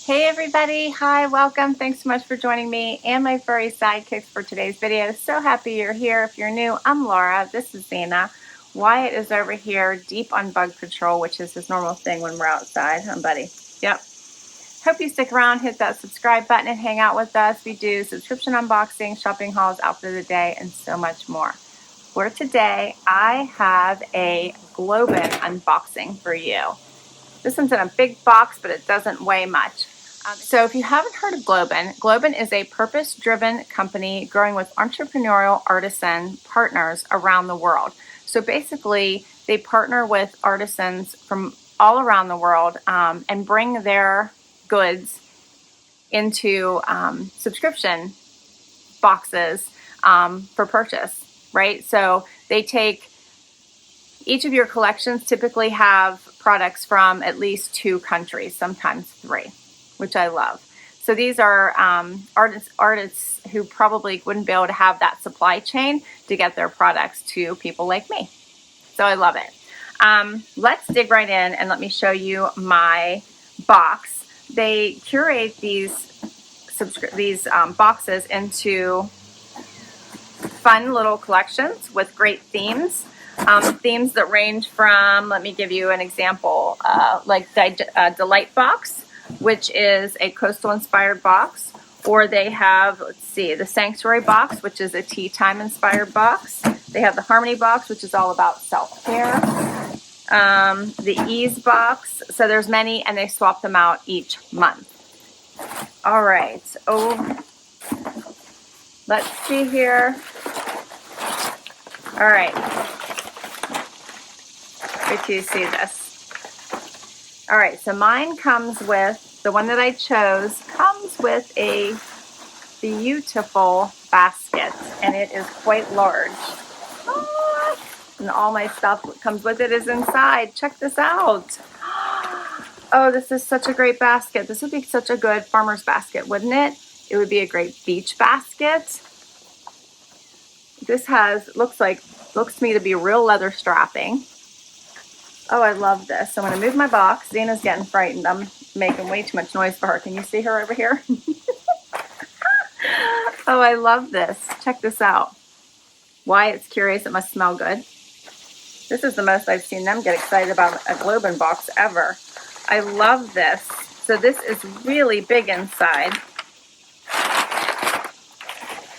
Hey everybody, hi, welcome. Thanks so much for joining me and my furry sidekicks for today's video. So happy you're here. If you're new, I'm Laura. This is Xena. Wyatt is over here deep on bug patrol, which is his normal thing when we're outside, huh buddy? Yep. Hope you stick around, hit that subscribe button and hang out with us. We do subscription unboxing, shopping hauls, outfit of the day, and so much more. For today, I have a GlobeIn unboxing for you. This one's in a big box, but it doesn't weigh much. So if you haven't heard of GlobeIn, GlobeIn is a purpose-driven company growing with entrepreneurial artisan partners around the world. So basically, they partner with artisans from all around the world and bring their goods into subscription boxes for purchase, right? So they take each of your collections typically have products from at least 2 countries, sometimes 3, which I love. So these are artists who probably wouldn't be able to have that supply chain to get their products to people like me. So I love it. Let's dig right in and let me show you my box. They curate these boxes into fun little collections with great themes. Themes that range from, let me give you an example, like Delight Box, which is a coastal inspired box, or they have, let's see, the Sanctuary Box, which is a tea time inspired box. They have the Harmony Box, which is all about self-care. The Ease Box, so there's many, and they swap them out each month. All right, let's see here. All right. Wait till you see this. All right, so mine comes with, the one that I chose, comes with a beautiful basket, and it is quite large. And all my stuff that comes with it is inside. Check this out. Oh, this is such a great basket. This would be such a good farmer's basket, wouldn't it? It would be a great beach basket. This looks to me to be real leather strapping. Oh, I love this. I'm going to move my box. Xena's getting frightened. I'm making way too much noise for her. Can you see her over here? Oh, I love this. Check this out. Wyatt's curious. It must smell good. This is the most I've seen them get excited about a GlobeIn box ever. I love this. So this is really big inside.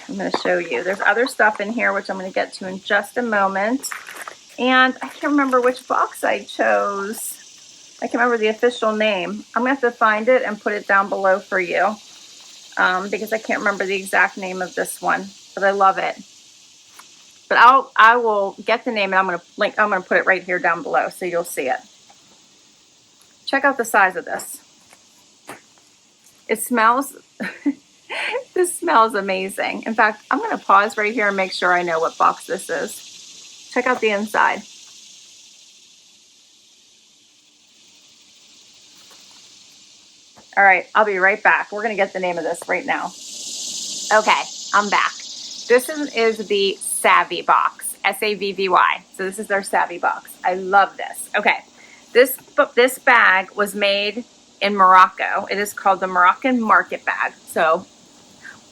I'm going to show you. There's other stuff in here, which I'm going to get to in just a moment. And I can't remember which box I chose. I can't remember the official name. I'm going to have to find it and put it down below for you because I can't remember the exact name of this one, but I love it. But I will get the name and I'm going to put it right here down below so you'll see it. Check out the size of this. It smells, this smells amazing. In fact, I'm going to pause right here and make sure I know what box this is. Check out the inside. All right, I'll be right back. We're going to get the name of this right now. Okay, I'm back. This is the Savvy box, S-A-V-V-Y. So this is their Savvy box. I love this. Okay, this bag was made in Morocco. It is called the Moroccan Market Bag. So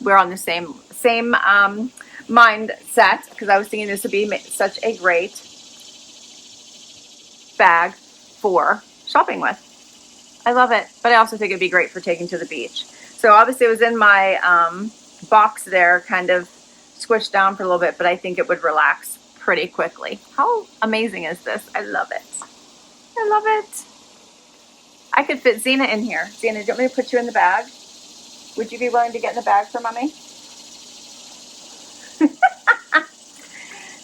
we're on the same mindset because I was thinking this would be such a great bag for shopping with. I love it, but I also think it'd be great for taking to the beach. So obviously it was in my box there, kind of squished down for a little bit, but I think it would relax pretty quickly. How amazing is this? I love it. I love it. I could fit Xena in here. Xena, do you want me to put you in the bag? Would you be willing to get in the bag for Mommy?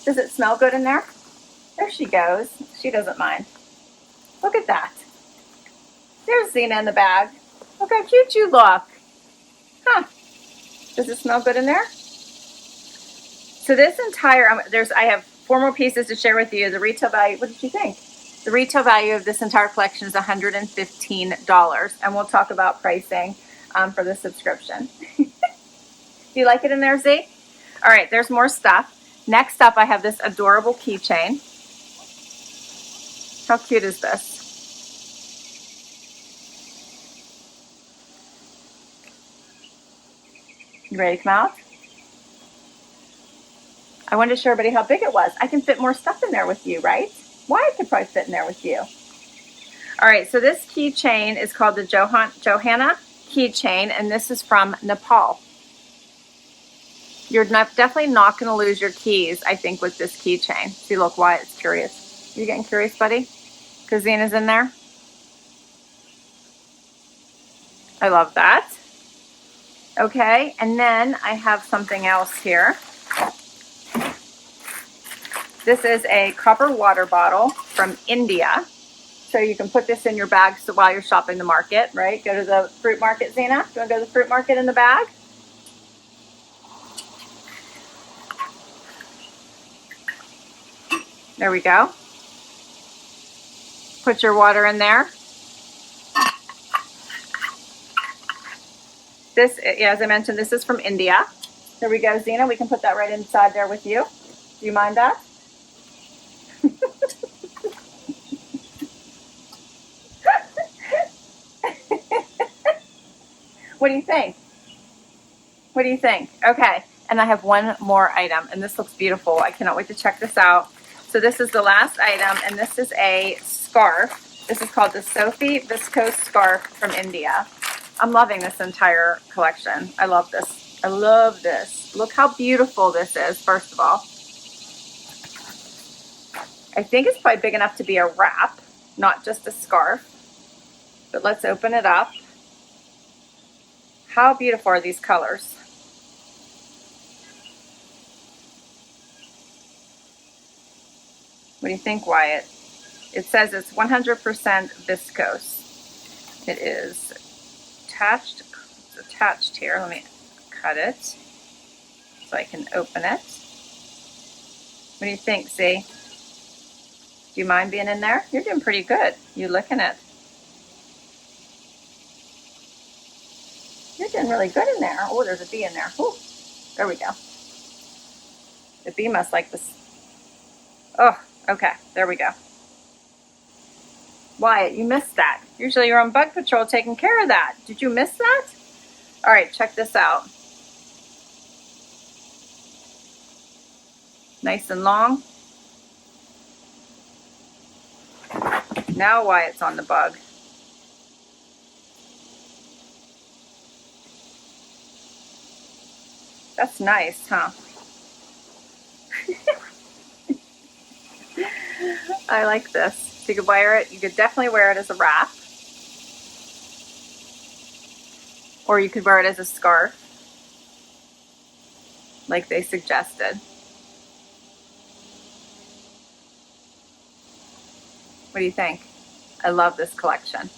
Does it smell good in there? There she goes. She doesn't mind. Look at that. There's Xena in the bag. Look how cute you look. Huh. Does it smell good in there? So this entire, I have 4 more pieces to share with you. The retail value, what did you think? The retail value of this entire collection is $115. And we'll talk about pricing for the subscription. Do you like it in there, Z? All right, there's more stuff. Next up, I have this adorable keychain. How cute is this? You ready to come out? I wanted to show everybody how big it was. I can fit more stuff in there with you, right? Wyatt could probably fit in there with you. All right, so this keychain is called the Johanna keychain, and this is from Nepal. You're definitely not going to lose your keys, I think, with this keychain. See, look, Wyatt's curious. You getting curious, buddy? Because Xena's in there. I love that. Okay, and then I have something else here. This is a copper water bottle from India. So you can put this in your bag so while you're shopping the market, right? Go to the fruit market, Xena. You want to go to the fruit market in the bag? There we go. Put your water in there. This, as I mentioned, this is from India. There we go, Xena. We can put that right inside there with you. Do you mind that? What do you think? What do you think? Okay, and I have one more item, and this looks beautiful. I cannot wait to check this out. So this is the last item, and this is a scarf. This is called the Sophie Viscose scarf from India. I'm loving this entire collection. I love this. I love this. Look how beautiful this is, first of all. I think it's probably big enough to be a wrap, not just a scarf. But let's open it up. How beautiful are these colors? What do you think, Wyatt? It says it's 100% viscose. It is attached. It's attached here. Let me cut it so I can open it. What do you think, Z? Do you mind being in there? You're doing pretty good. You licking it. You're doing really good in there. Oh, there's a bee in there. Ooh, there we go. The bee must like this. Oh, okay. There we go. Wyatt, you missed that. Usually you're on bug patrol taking care of that. Did you miss that? All right, check this out. Nice and long. Now Wyatt's on the bug. That's nice, huh? I like this. You could wear it. You could definitely wear it as a wrap. Or you could wear it as a scarf, like they suggested. What do you think? I love this collection.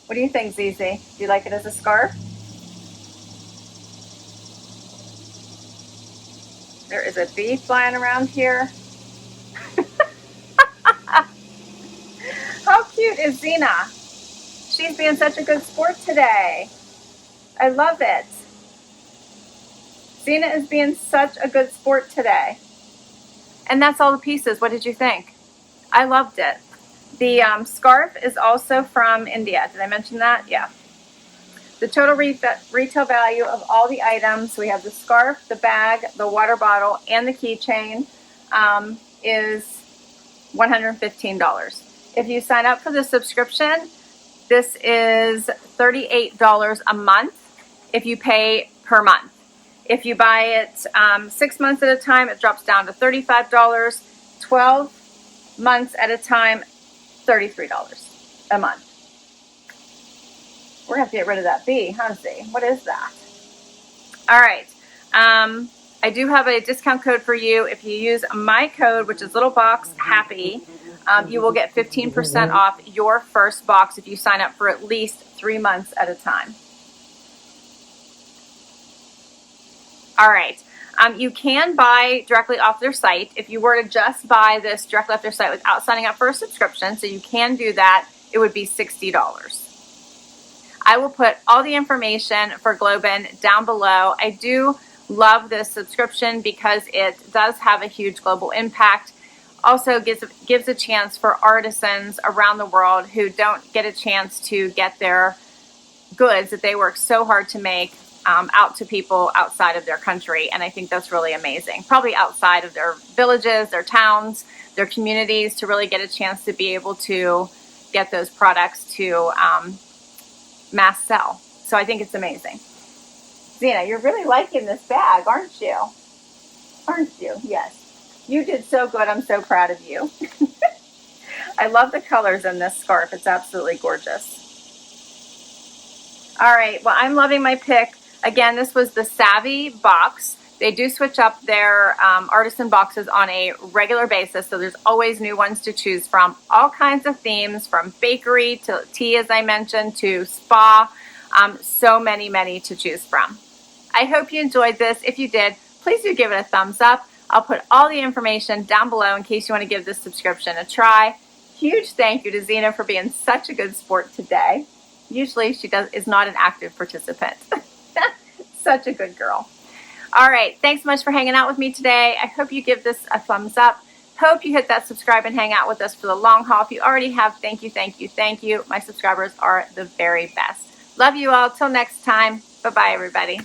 What do you think, Zizi? Do you like it as a scarf? There is a bee flying around here. How cute is Xena? She's being such a good sport today. I love it. Xena is being such a good sport today. And that's all the pieces. What did you think? I loved it. The scarf is also from India. Did I mention that? Yeah. The total retail value of all the items, we have the scarf, the bag, the water bottle, and the keychain, is $115. If you sign up for the subscription, this is $38 a month if you pay per month. If you buy it 6 months at a time, it drops down to $35. 12 months at a time, $33 a month. We're going to have to get rid of that bee, huh, Z? What is that? All right. I do have a discount code for you. If you use my code, which is littleboxhappy, you will get 15% off your first box if you sign up for at least 3 months at a time. All right. You can buy directly off their site. If you were to just buy this directly off their site without signing up for a subscription, so you can do that, it would be $60. I will put all the information for GlobeIn down below. I do love this subscription because it does have a huge global impact. Also gives a chance for artisans around the world who don't get a chance to get their goods that they work so hard to make out to people outside of their country. And I think that's really amazing. Probably outside of their villages, their towns, their communities, to really get a chance to be able to get those products to mass sell. So I think it's amazing. Xena, you're really liking this bag, aren't you? Aren't you? Yes. You did so good. I'm so proud of you. I love the colors in this scarf. It's absolutely gorgeous. All right, well, I'm loving my pick. Again, this was the Savvy box. They do switch up their artisan boxes on a regular basis, so there's always new ones to choose from. All kinds of themes, from bakery to tea, as I mentioned, to spa. So many to choose from. I hope you enjoyed this. If you did, please do give it a thumbs up. I'll put all the information down below in case you want to give this subscription a try. Huge thank you to Xena for being such a good sport today. Usually she is not an active participant. Such a good girl. All right, thanks so much for hanging out with me today. I hope you give this a thumbs up. Hope you hit that subscribe and hang out with us for the long haul. If you already have, thank you. My subscribers are the very best. Love you all. Till next time. Bye-bye, everybody.